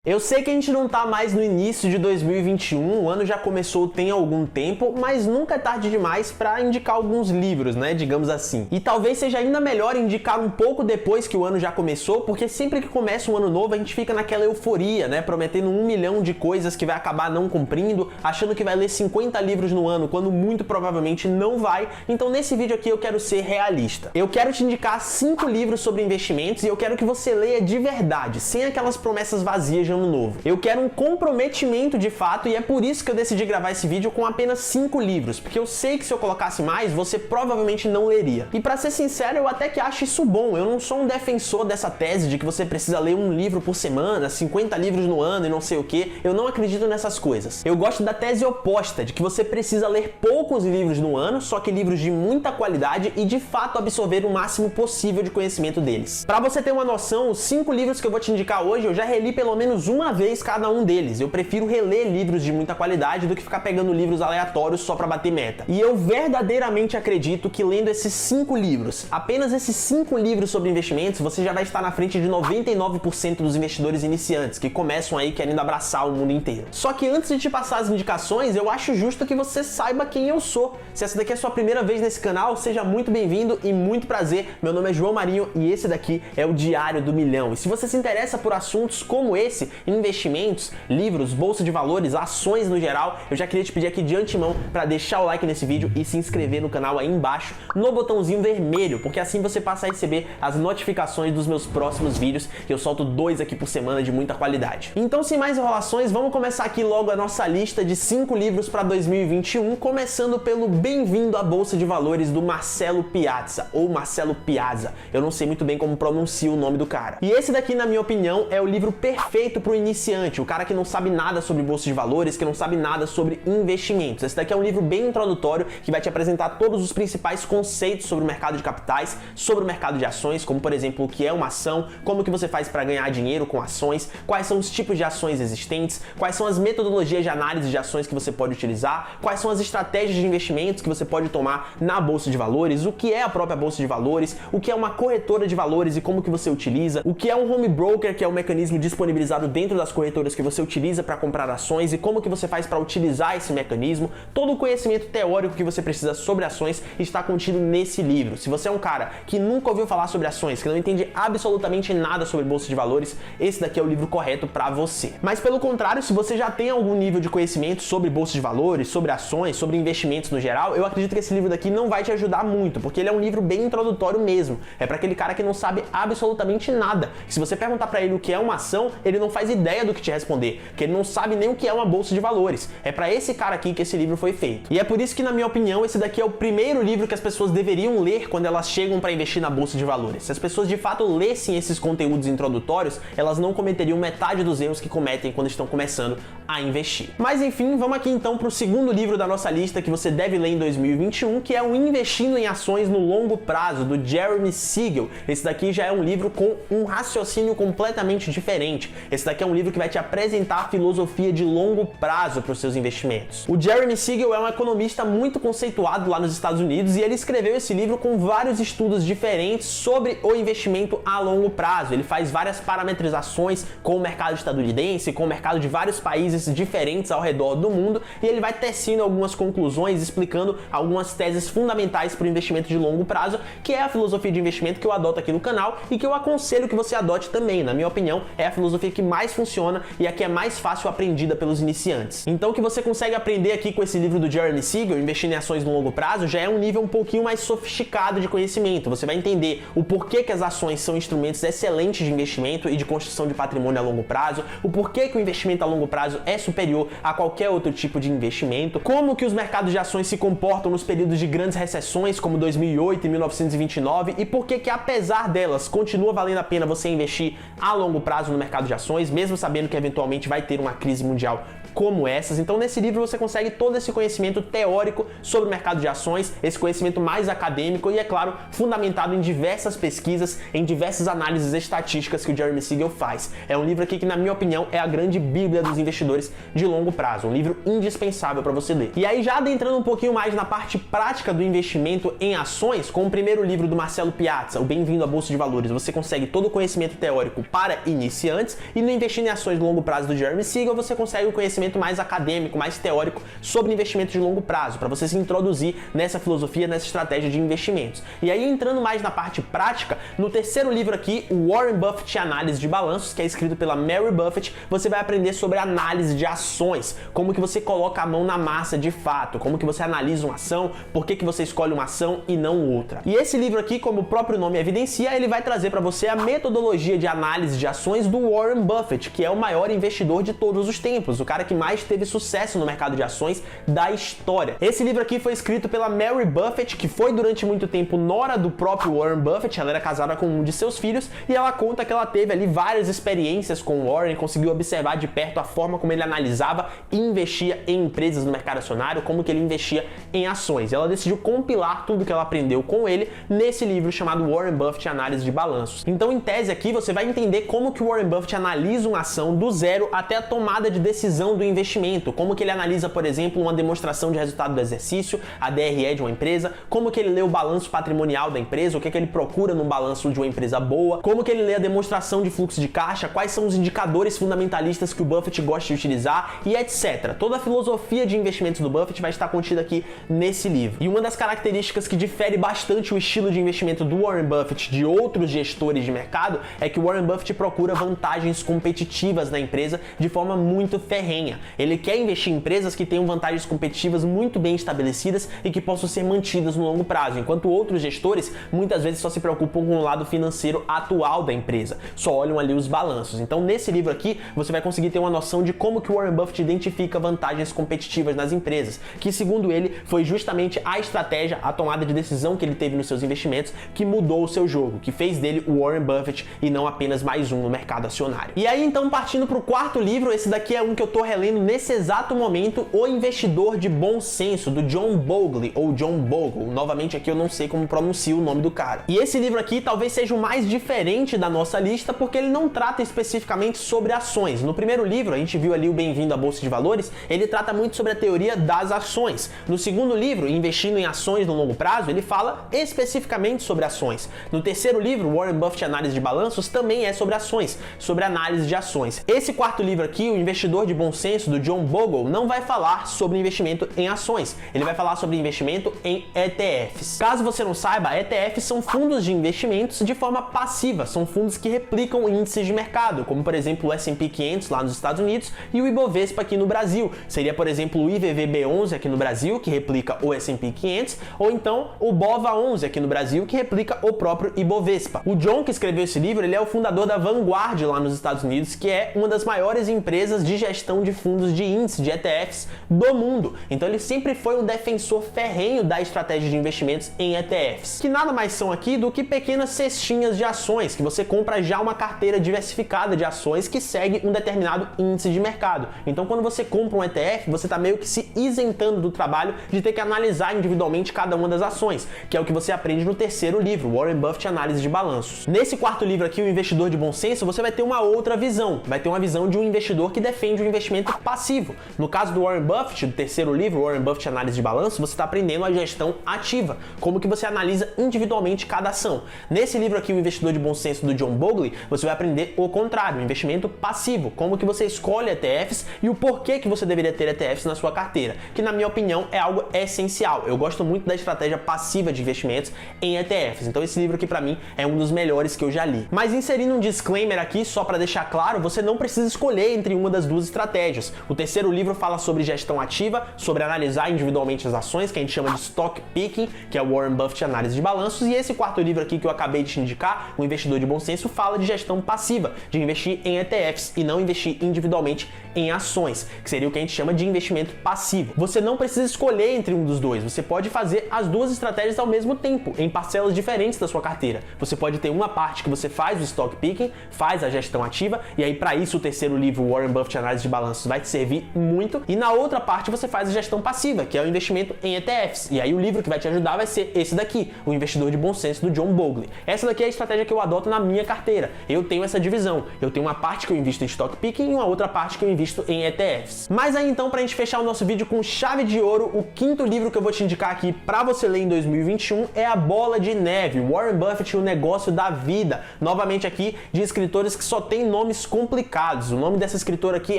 Eu sei que a gente não tá mais no início de 2021, o ano já começou tem algum tempo, mas nunca é tarde demais para indicar alguns livros, né, digamos assim. E talvez seja ainda melhor indicar um pouco depois que o ano já começou, porque sempre que começa um ano novo a gente fica naquela euforia, né, prometendo 1 milhão de coisas que vai acabar não cumprindo, achando que vai ler 50 livros no ano, quando muito provavelmente não vai. Então nesse vídeo aqui eu quero ser realista. Eu quero te indicar 5 livros sobre investimentos e eu quero que você leia de verdade, sem aquelas promessas vazias de ano novo. Eu quero um comprometimento de fato e é por isso que eu decidi gravar esse vídeo com apenas 5 livros, porque eu sei que se eu colocasse mais, você provavelmente não leria. E pra ser sincero, eu até que acho isso bom. Eu não sou um defensor dessa tese de que você precisa ler um livro por semana, 50 livros no ano e não sei o que. Eu não acredito nessas coisas. Eu gosto da tese oposta, de que você precisa ler poucos livros no ano, só que livros de muita qualidade e de fato absorver o máximo possível de conhecimento deles. Pra você ter uma noção, os 5 livros que eu vou te indicar hoje, eu já reli pelo menos uma vez cada um deles. Eu prefiro reler livros de muita qualidade do que ficar pegando livros aleatórios só pra bater meta. E eu verdadeiramente acredito que lendo esses 5 livros, apenas esses 5 livros sobre investimentos, você já vai estar na frente de 99% dos investidores iniciantes que começam aí querendo abraçar o mundo inteiro. Só que antes de te passar as indicações, eu acho justo que você saiba quem eu sou. Se essa daqui é a sua primeira vez nesse canal, seja muito bem-vindo e muito prazer. Meu nome é João Marinho e esse daqui é o Diário do Milhão. E se você se interessa por assuntos como esse, investimentos, livros, bolsa de valores, ações no geral, eu já queria te pedir aqui de antemão para deixar o like nesse vídeo e se inscrever no canal aí embaixo, no botãozinho vermelho, porque assim você passa a receber as notificações dos meus próximos vídeos, que eu solto 2 aqui por semana de muita qualidade. Então, sem mais enrolações, vamos começar aqui logo a nossa lista de 5 livros para 2021, começando pelo Bem-vindo à Bolsa de Valores, do Marcelo Piazza, ou Marcelo Piazza. Eu não sei muito bem como pronuncia o nome do cara. E esse daqui, na minha opinião, é o livro perfeito para o iniciante, o cara que não sabe nada sobre bolsa de valores, que não sabe nada sobre investimentos. Esse daqui é um livro bem introdutório que vai te apresentar todos os principais conceitos sobre o mercado de capitais, sobre o mercado de ações, como por exemplo o que é uma ação, como que você faz para ganhar dinheiro com ações, quais são os tipos de ações existentes, quais são as metodologias de análise de ações que você pode utilizar, quais são as estratégias de investimentos que você pode tomar na bolsa de valores, o que é a própria bolsa de valores, o que é uma corretora de valores e como que você utiliza, o que é um home broker, que é um mecanismo disponibilizado dentro das corretoras que você utiliza para comprar ações e como que você faz para utilizar esse mecanismo. Todo o conhecimento teórico que você precisa sobre ações está contido nesse livro. Se você é um cara que nunca ouviu falar sobre ações, que não entende absolutamente nada sobre bolsa de valores, esse daqui é o livro correto para você. Mas pelo contrário, se você já tem algum nível de conhecimento sobre bolsa de valores, sobre ações, sobre investimentos no geral, eu acredito que esse livro daqui não vai te ajudar muito, porque ele é um livro bem introdutório mesmo. É para aquele cara que não sabe absolutamente nada. Se você perguntar para ele o que é uma ação, ele não faz ideia do que te responder, porque ele não sabe nem o que é uma bolsa de valores. É para esse cara aqui que esse livro foi feito. E é por isso que, na minha opinião, esse daqui é o primeiro livro que as pessoas deveriam ler quando elas chegam para investir na bolsa de valores. Se as pessoas de fato lessem esses conteúdos introdutórios, elas não cometeriam metade dos erros que cometem quando estão começando a investir. Mas enfim, vamos aqui então para o segundo livro da nossa lista que você deve ler em 2021, que é o Investindo em Ações no Longo Prazo, do Jeremy Siegel. Esse daqui já é um livro com um raciocínio completamente diferente. Esse daqui é um livro que vai te apresentar a filosofia de longo prazo para os seus investimentos. O Jeremy Siegel é um economista muito conceituado lá nos Estados Unidos e ele escreveu esse livro com vários estudos diferentes sobre o investimento a longo prazo. Ele faz várias parametrizações com o mercado estadunidense, com o mercado de vários países diferentes ao redor do mundo, e ele vai tecendo algumas conclusões, explicando algumas teses fundamentais para o investimento de longo prazo, que é a filosofia de investimento que eu adoto aqui no canal e que eu aconselho que você adote também. Na minha opinião, é a filosofia que mais funciona e a que é mais fácil aprendida pelos iniciantes. Então, o que você consegue aprender aqui com esse livro do Jeremy Siegel, Investindo em Ações no Longo Prazo, já é um nível um pouquinho mais sofisticado de conhecimento. Você vai entender o porquê que as ações são instrumentos excelentes de investimento e de construção de patrimônio a longo prazo, o porquê que o investimento a longo prazo é superior a qualquer outro tipo de investimento, como que os mercados de ações se comportam nos períodos de grandes recessões, como 2008 e 1929, e por que apesar delas, continua valendo a pena você investir a longo prazo no mercado de ações, mesmo sabendo que eventualmente vai ter uma crise mundial como essas. Então nesse livro você consegue todo esse conhecimento teórico sobre o mercado de ações, esse conhecimento mais acadêmico e, é claro, fundamentado em diversas pesquisas, em diversas análises estatísticas que o Jeremy Siegel faz. É um livro aqui que, na minha opinião, é a grande bíblia dos investidores de longo prazo, um livro indispensável para você ler. E aí, já adentrando um pouquinho mais na parte prática do investimento em ações, com o primeiro livro do Marcelo Piazza, o Bem-vindo à Bolsa de Valores, você consegue todo o conhecimento teórico para iniciantes, e no no Investindo em Ações de Longo Prazo do Jeremy Siegel, você consegue o conhecimento mais acadêmico, mais teórico sobre investimento de longo prazo, para você se introduzir nessa filosofia, nessa estratégia de investimentos. E aí, entrando mais na parte prática, no terceiro livro aqui, o Warren Buffett e Análise de Balanços, que é escrito pela Mary Buffett, você vai aprender sobre análise de ações, como que você coloca a mão na massa de fato, como que você analisa uma ação, por que você escolhe uma ação e não outra. E esse livro aqui, como o próprio nome evidencia, ele vai trazer para você a metodologia de análise de ações do Warren Buffett, que é o maior investidor de todos os tempos, o cara que mais teve sucesso no mercado de ações da história. Esse livro aqui foi escrito pela Mary Buffett, que foi durante muito tempo nora do próprio Warren Buffett. Ela era casada com um de seus filhos e ela conta que ela teve ali várias experiências com o Warren, conseguiu observar de perto a forma como ele analisava e investia em empresas no mercado acionário, como que ele investia em ações. Ela decidiu compilar tudo que ela aprendeu com ele nesse livro chamado Warren Buffett Análise de Balanços. Então, em tese aqui, você vai entender como que o Warren Buffett analisa uma ação do zero até a tomada de decisão do investimento, como que ele analisa, por exemplo, uma demonstração de resultado do exercício, a DRE de uma empresa, como que ele lê o balanço patrimonial da empresa, o que ele procura num balanço de uma empresa boa, como que ele lê a demonstração de fluxo de caixa, quais são os indicadores fundamentalistas que o Buffett gosta de utilizar e etc. Toda a filosofia de investimentos do Buffett vai estar contida aqui nesse livro. E uma das características que difere bastante o estilo de investimento do Warren Buffett de outros gestores de mercado é que o Warren Buffett procura vantagens competitivas na empresa de forma muito ferrenha. Ele quer investir em empresas que tenham vantagens competitivas muito bem estabelecidas e que possam ser mantidas no longo prazo, enquanto outros gestores muitas vezes só se preocupam com o lado financeiro atual da empresa, só olham ali os balanços. Então, nesse livro aqui, você vai conseguir ter uma noção de como que o Warren Buffett identifica vantagens competitivas nas empresas, que segundo ele foi justamente a estratégia, a tomada de decisão que ele teve nos seus investimentos que mudou o seu jogo, que fez dele o Warren Buffett e não apenas mais um no mercado acionário. E aí, então, partindo para o quarto livro, esse daqui é um que eu tô relendo nesse exato momento, O Investidor de Bom Senso, do John Bogle, ou John Bogle. Novamente aqui eu não sei como pronuncio o nome do cara. E esse livro aqui talvez seja o mais diferente da nossa lista, porque ele não trata especificamente sobre ações. No primeiro livro, a gente viu ali o Bem-vindo à Bolsa de Valores, ele trata muito sobre a teoria das ações. No segundo livro, Investindo em Ações no Longo Prazo, ele fala especificamente sobre ações. No terceiro livro, Warren Buffett Análise de Balanços, também é sobre ações, sobre análise de ações. Esse quarto livro aqui, O Investidor de Bom Senso, do John Bogle, não vai falar sobre investimento em ações, ele vai falar sobre investimento em ETFs. Caso você não saiba, ETFs são fundos de investimentos de forma passiva, são fundos que replicam índices de mercado, como por exemplo o S&P 500 lá nos Estados Unidos e o Ibovespa aqui no Brasil. Seria, por exemplo, o IVVB11 aqui no Brasil, que replica o S&P 500, ou então o BOVA11 aqui no Brasil, que replica o próprio Ibovespa. O John, que escreveu esse livro, ele é o fundador da Vanguard lá nos Estados Unidos, que é uma das maiores empresas de gestão de fundos de índice, de ETFs do mundo. Então ele sempre foi um defensor ferrenho da estratégia de investimentos em ETFs, que nada mais são aqui do que pequenas cestinhas de ações, que você compra já uma carteira diversificada de ações que segue um determinado índice de mercado. Então quando você compra um ETF, você está meio que se isentando do trabalho de ter que analisar individualmente cada uma das ações, que é o que você aprende no terceiro livro, Warren Buffett Análise de Balanços. Nesse quarto livro aqui, O Investidor de Bom Senso, você vai ter uma outra visão, vai ter uma visão de um investidor que defende o investimento passivo. No caso do Warren Buffett, do terceiro livro, Warren Buffett Análise de Balanço, você está aprendendo a gestão ativa, como que você analisa individualmente cada ação. Nesse livro aqui, O Investidor de Bom Senso, do John Bogle, você vai aprender o contrário, o investimento passivo, como que você escolhe ETFs e o porquê que você deveria ter ETFs na sua carteira, que na minha opinião é algo essencial. Eu gosto muito da estratégia passiva de investimentos em ETFs, então esse livro aqui para mim é um dos melhores que eu já li. Mas inserindo um disclaimer aqui, só para deixar claro, você não precisa escolher entre uma das duas estratégias. O terceiro livro fala sobre gestão ativa, sobre analisar individualmente as ações, que a gente chama de stock picking, que é o Warren Buffett Análise de Balanços, e esse quarto livro aqui que eu acabei de te indicar, O Investidor de Bom Senso, fala de gestão passiva, de investir em ETFs e não investir individualmente em ações, que seria o que a gente chama de investimento passivo. Você não precisa escolher entre um dos dois, você pode fazer as duas estratégias ao mesmo tempo, em parcelas diferentes da sua carteira. Você pode ter uma parte que você faz o stock picking, faz a gestão ativa, e aí para isso o terceiro livro, Warren Buffett Análise de Balanços, vai te servir muito, e na outra parte você faz a gestão passiva, que é o investimento em ETFs. E aí o livro que vai te ajudar vai ser esse daqui, O Investidor de Bom Senso, do John Bogle. Essa daqui é a estratégia que eu adoto na minha carteira. Eu tenho essa divisão. Eu tenho uma parte que eu invisto em stock picking e uma outra parte que eu invisto em ETFs. Mas aí então, pra gente fechar o nosso vídeo com chave de ouro, o quinto livro que eu vou te indicar aqui pra você ler em 2021 é A Bola de Neve, Warren Buffett e o Negócio da Vida. Novamente aqui, de escritores que só tem nome nomes complicados. O nome dessa escritora aqui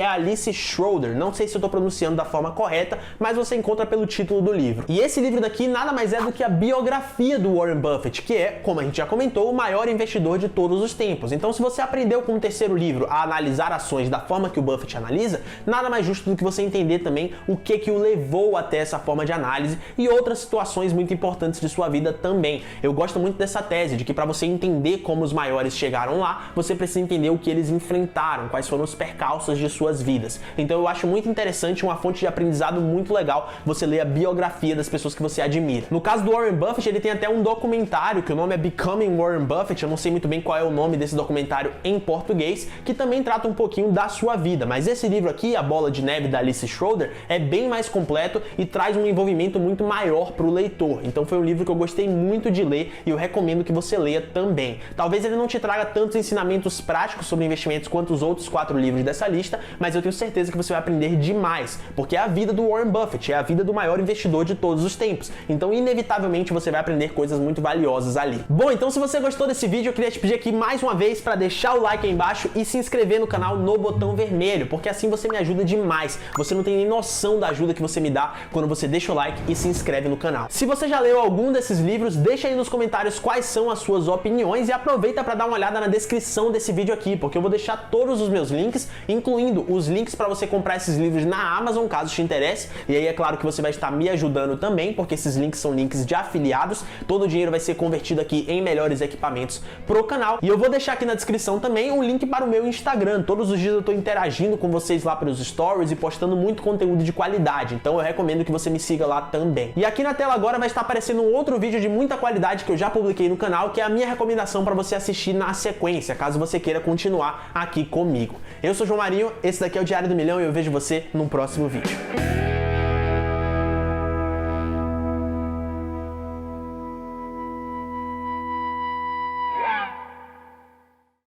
é Alice Schroeder. Não sei se eu tô pronunciando da forma correta, mas você encontra pelo título do livro. E esse livro daqui nada mais é do que a biografia do Warren Buffett, que é, como a gente já comentou, o maior investidor de todos os tempos. Então, se você aprendeu com o terceiro livro a analisar ações da forma que o Buffett analisa, nada mais justo do que você entender também o que o levou até essa forma de análise e outras situações muito importantes de sua vida também. Eu gosto muito dessa tese de que para você entender como os maiores chegaram lá, você precisa entender o que eles enfrentaram, quais foram os percalços de suas vidas. Então eu acho muito interessante, uma fonte de aprendizado muito legal, você ler a biografia das pessoas que você admira. No caso do Warren Buffett, ele tem até um documentário que o nome é Becoming Warren Buffett. Eu não sei muito bem qual é o nome desse documentário em português, que também trata um pouquinho da sua vida, mas esse livro aqui, A Bola de Neve, da Alice Schroeder, é bem mais completo e traz um envolvimento muito maior para o leitor. Então foi um livro que eu gostei muito de ler e eu recomendo que você leia também. Talvez ele não te traga tantos ensinamentos práticos sobre investimentos quanto os outros 4 livros dessa lista, mas eu tenho certeza que você vai aprender demais, porque é a vida do Warren Buffett, é a vida do maior investidor de todos os tempos. Então, inevitavelmente, você vai aprender coisas muito valiosas ali. Bom, então se você gostou desse vídeo, eu queria te pedir aqui mais uma vez para deixar o like aí embaixo e se inscrever no canal no botão vermelho, porque assim você me ajuda demais. Você não tem nem noção da ajuda que você me dá quando você deixa o like e se inscreve no canal. Se você já leu algum desses livros, deixa aí nos comentários quais são as suas opiniões e aproveita para dar uma olhada na descrição desse vídeo aqui, porque eu vou deixar todos os meus links, incluindo os links para você comprar esses livros na Amazon, caso te interesse. E aí é claro que você vai estar me ajudando também, porque esses links são links de afiliados. Todo o dinheiro vai ser convertido aqui em melhores equipamentos pro canal. E eu vou deixar aqui na descrição também um link para o meu Instagram. Todos os dias eu tô interagindo com vocês lá pelos stories e postando muito conteúdo de qualidade. Então eu recomendo que você me siga lá também. E aqui na tela agora vai estar aparecendo um outro vídeo de muita qualidade que eu já publiquei no canal, que é a minha recomendação para você assistir na sequência, caso você queira continuar aqui comigo. Eu sou João Marinho, esse daqui é o Diário do Milhão e eu vejo você no próximo vídeo.